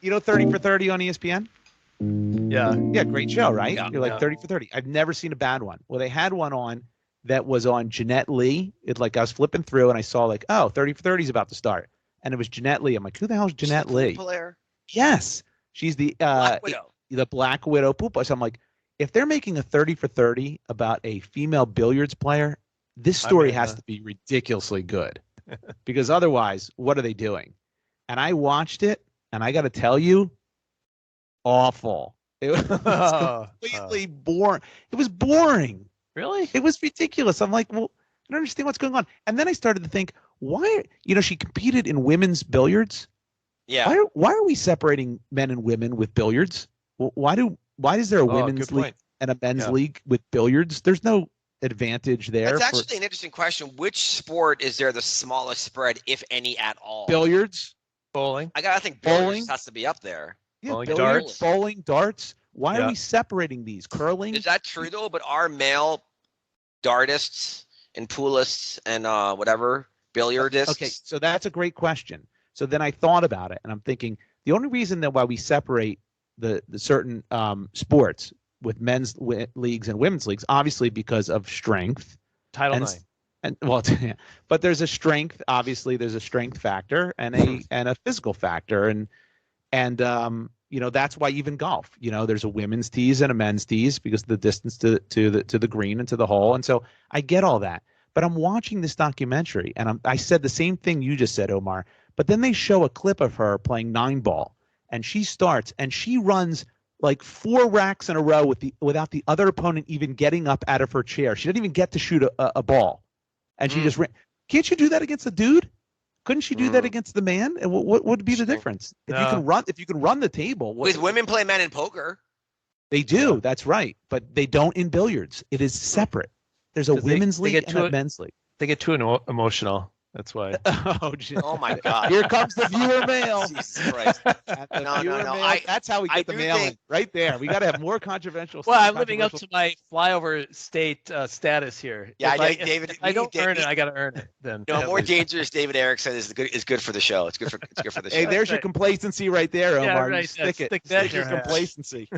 30 for 30 on ESPN? Yeah. Yeah, great show, right? Yeah. You're like 30 for 30. I've never seen a bad one. Well, they had one on that was on Jeanette Lee. I was flipping through and I saw 30 for 30 is about to start. And it was Jeanette Lee. I'm like, who the hell is Jeanette Lee? Player. Yes. She's the Black Widow. The Black Widow Poopa. So I'm like, if they're making a 30 for 30 about a female billiards player, this story has to be ridiculously good. Because otherwise, what are they doing? And I watched it, and I got to tell you, awful. It was completely boring. It was boring. Really? It was ridiculous. I'm like, well, I don't understand what's going on. And then I started to think, why? She competed in women's billiards. Yeah. Why are we separating men and women with billiards? Why is there a women's league and a men's league with billiards? There's no advantage there. That's actually an interesting question. Which sport is there the smallest spread, if any, at all? Billiards, bowling. I think billiards has to be up there. Yeah, bowling, billiards, bowling, darts. Why are we separating these? Curling? Is that true though? But are male dartists and poolists and whatever billiardists? Okay, so that's a great question. So then I thought about it, and I'm thinking the only reason that why we separate the certain sports with men's leagues and women's leagues, obviously because of strength. Title IX. And well, but there's a strength. Obviously, there's a strength factor and a physical factor, and that's why even golf. There's a women's tees and a men's tees because of the distance to the green and to the hole, and so I get all that. But I'm watching this documentary, and I said the same thing you just said, Omar. But then they show a clip of her playing 9-ball, and she starts and she runs like 4 racks in a row without the other opponent even getting up out of her chair. She didn't even get to shoot a ball, and she just ran. Can't you do that against a dude? Couldn't she do that against the man? And what would be the difference if you can run the table? With women play men in poker. They do. That's right, but they don't in billiards. It is separate. There's a women's league and a men's league. They get too emotional. That's why. Oh my God! Here comes the viewer mail. Jesus Christ! No. That's how we get the mail in, right there. We got to have more controversial. Well, I'm living up to my flyover state status here. Yeah, David. If I don't earn it, I got to earn it. Then. No, more dangerous. David Erickson is good for the show. It's good for the show. Hey, there's your complacency right there, Omar. Yeah, right. Stick it. Stick that Stick your complacency.